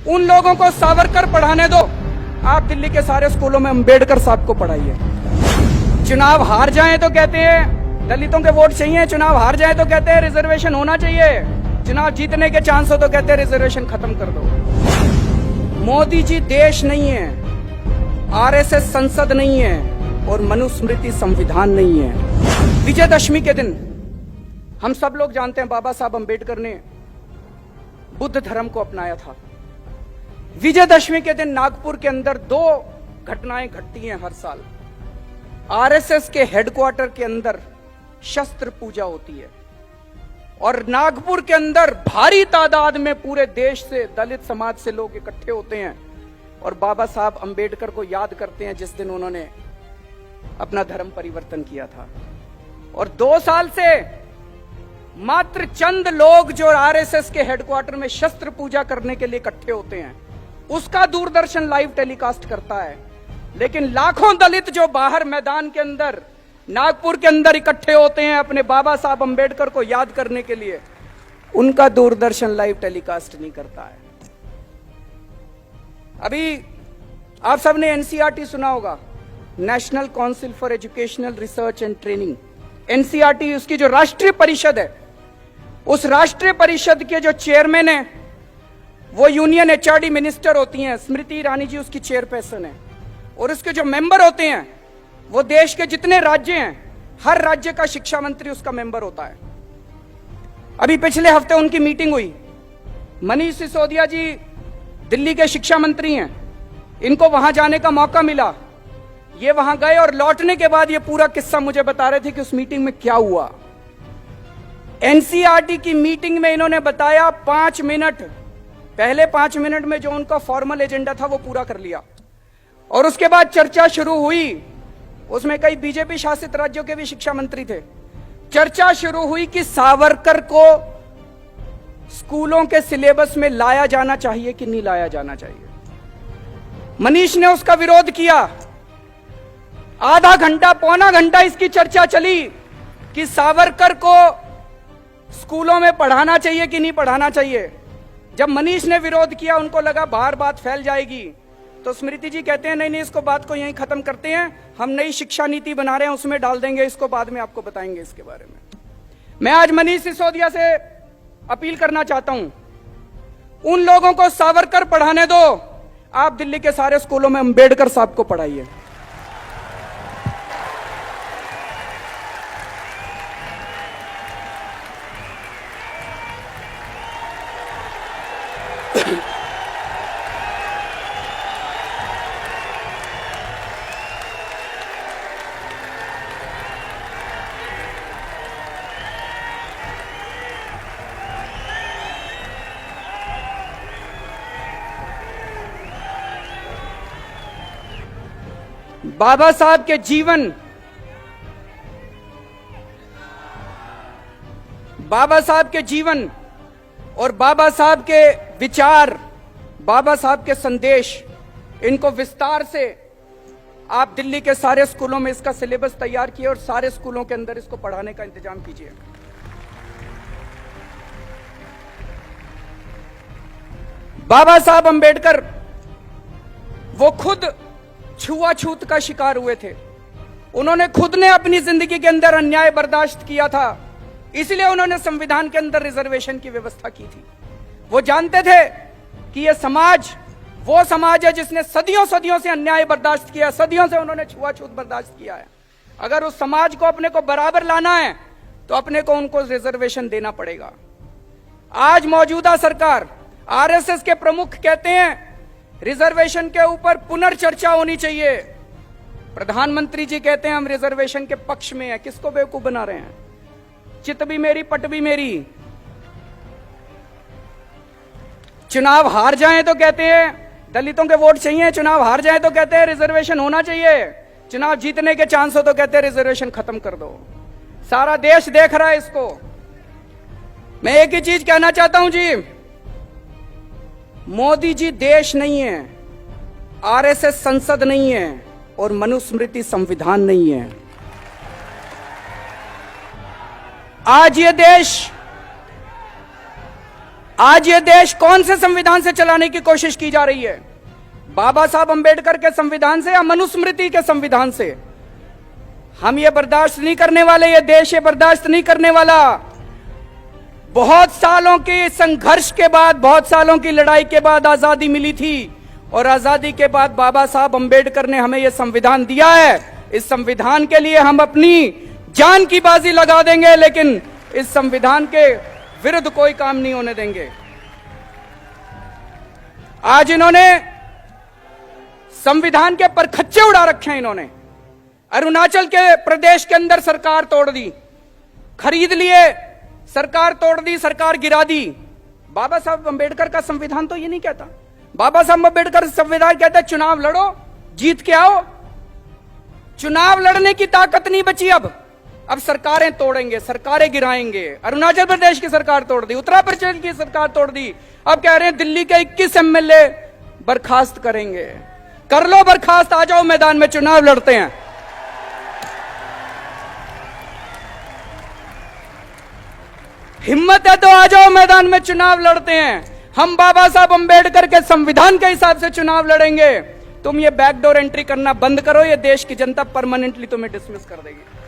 उन लोगों को सावरकर पढ़ाने दो। आप दिल्ली के सारे स्कूलों में अंबेडकर साहब को पढ़ाइए। चुनाव हार जाएं तो कहते हैं दलितों के वोट चाहिए, चुनाव हार जाएं तो कहते हैं रिजर्वेशन होना चाहिए, चुनाव जीतने के चांस हो तो कहते हैं रिजर्वेशन खत्म कर दो। मोदी जी देश नहीं है, आरएसएस संसद नहीं है और मनुस्मृति संविधान नहीं है। विजयदशमी के दिन हम सब लोग जानते हैं बाबा साहब अंबेडकर ने बुद्ध धर्म को अपनाया था। विजयदशमी के दिन नागपुर के अंदर 2 घटनाएं घटती हैं हर साल। आरएसएस के हेडक्वार्टर के अंदर शस्त्र पूजा होती है और नागपुर के अंदर भारी तादाद में पूरे देश से, दलित समाज से लोग इकट्ठे होते हैं और बाबा साहब अंबेडकर को याद करते हैं जिस दिन उन्होंने अपना धर्म परिवर्तन किया था। और 2 साल से मात्र चंद लोग जो आरएसएस के हेडक्वार्टर में शस्त्र पूजा करने के लिए इकट्ठे होते हैं उसका दूरदर्शन लाइव टेलीकास्ट करता है, लेकिन लाखों दलित जो बाहर मैदान के अंदर नागपुर के अंदर इकट्ठे होते हैं अपने बाबा साहब अंबेडकर को याद करने के लिए, उनका दूरदर्शन लाइव टेलीकास्ट नहीं करता है। अभी आप सबने एनसीईआरटी सुना होगा, national council for educational research and training. NCERT उसकी जो राष्ट्रीय परिषद है, उस राष्ट्रीय परिषद के जो चेयरमैन है वो यूनियन एचआरडी मिनिस्टर होती हैं, स्मृति ईरानी जी उसकी चेयरपर्सन है। और उसके जो मेंबर होते हैं वो देश के जितने राज्य हैं हर राज्य का शिक्षा मंत्री उसका मेंबर होता है। अभी पिछले हफ्ते उनकी मीटिंग हुई। मनीष सिसोदिया जी दिल्ली के शिक्षा मंत्री हैं, इनको वहां जाने का मौका मिला। ये वहां गए और लौटने के बाद ये पूरा किस्सा मुझे बता रहे थे कि उस मीटिंग में क्या हुआ। एनसीईआरटी की मीटिंग में इन्होंने बताया 5 मिनट, पहले 5 मिनट में जो उनका फॉर्मल एजेंडा था वो पूरा कर लिया और उसके बाद चर्चा शुरू हुई। उसमें कई बीजेपी शासित राज्यों के भी शिक्षा मंत्री थे। चर्चा शुरू हुई कि सावरकर को स्कूलों के सिलेबस में लाया जाना चाहिए कि नहीं लाया जाना चाहिए। मनीष ने उसका विरोध किया। आधा घंटा, पौना घंटा इसकी चर्चा चली कि सावरकर को स्कूलों में पढ़ाना चाहिए कि नहीं पढ़ाना चाहिए। जब मनीष ने विरोध किया, उनको लगा बाहर बात फैल जाएगी, तो स्मृति जी कहते हैं नहीं, इसको बात को यहीं खत्म करते हैं, हम नई शिक्षा नीति बना रहे हैं उसमें डाल देंगे, इसको बाद में आपको बताएंगे इसके बारे में। मैं आज मनीष सिसोदिया से अपील करना चाहता हूं, उन लोगों को सावरकर पढ़ाने दो। आप दिल्ली के सारे स्कूलों में अंबेडकर साहब को पढ़ाइए। बाबा साहब के जीवन, बाबा साहब के जीवन और बाबा साहब के विचार, बाबा साहब के संदेश, इनको विस्तार से आप दिल्ली के सारे स्कूलों में इसका सिलेबस तैयार किए और सारे स्कूलों के अंदर इसको पढ़ाने का इंतजाम कीजिए। बाबा साहब अंबेडकर वो खुद छुआछूत का शिकार हुए थे। उन्होंने खुद ने अपनी जिंदगी के अंदर अन्याय बर्दाश्त किया था, इसलिए उन्होंने संविधान के अंदर रिजर्वेशन की व्यवस्था की थी। वो जानते थे कि यह समाज वो समाज है जिसने सदियों सदियों से अन्याय बर्दाश्त किया, सदियों से उन्होंने छुआछूत बर्दाश्त किया है। अगर उस समाज को अपने को बराबर लाना है तो अपने को उनको रिजर्वेशन देना पड़ेगा। आज मौजूदा सरकार, आरएसएस के प्रमुख कहते हैं रिजर्वेशन के ऊपर पुनर्चर्चा होनी चाहिए। प्रधानमंत्री जी कहते हैं हम रिजर्वेशन के पक्ष में हैं। किसको बेवकूफ बना रहे हैं? चित भी मेरी, पट भी मेरी। चुनाव हार जाएं तो कहते हैं दलितों के वोट चाहिए, चुनाव हार जाएं तो कहते हैं रिजर्वेशन होना चाहिए, चुनाव जीतने के चांस हो तो कहते हैं रिजर्वेशन खत्म कर दो। सारा देश देख रहा है इसको। मैं एक ही चीज कहना चाहता हूं जी, मोदी जी देश नहीं है, आरएसएस संसद नहीं है और मनुस्मृति संविधान नहीं है। आज ये देश आज ये देश कौन से संविधान से चलाने की कोशिश की जा रही है? बाबा साहब अंबेडकर के संविधान से या मनुस्मृति के संविधान से? हम ये बर्दाश्त नहीं करने वाले, ये देश ये बर्दाश्त नहीं करने वाला। बहुत सालों के संघर्ष के बाद, बहुत सालों की लड़ाई के बाद आजादी मिली थी और आजादी के बाद बाबा साहब अंबेडकर ने हमें यह संविधान दिया है। इस संविधान के लिए हम अपनी जान की बाजी लगा देंगे, लेकिन इस संविधान के विरुद्ध कोई काम नहीं होने देंगे। आज इन्होंने संविधान के परखच्चे उड़ा रखे हैं। इन्होंने अरुणाचल के प्रदेश के अंदर सरकार तोड़ दी, खरीद लिए, सरकार तोड़ दी, सरकार गिरा दी। बाबा साहब अंबेडकर का संविधान तो ये नहीं कहता। बाबा साहब अंबेडकर संविधान कहता है चुनाव लड़ो, जीत के आओ। चुनाव लड़ने की ताकत नहीं बची अब सरकारें तोड़ेंगे, सरकारें गिराएंगे। अरुणाचल प्रदेश की सरकार तोड़ दी, उत्तर प्रदेश की सरकार तोड़ दी, अब कह रहे हैं दिल्ली के 21 एमएलए बर्खास्त करेंगे। कर लो बर्खास्त, आ जाओ मैदान में, चुनाव लड़ते हैं। हिम्मत है तो आ जाओ मैदान में, चुनाव लड़ते हैं। हम बाबा साहब अंबेडकर के संविधान के हिसाब से चुनाव लड़ेंगे। तुम ये बैकडोर एंट्री करना बंद करो, ये देश की जनता परमानेंटली तुम्हें डिसमिस कर देगी।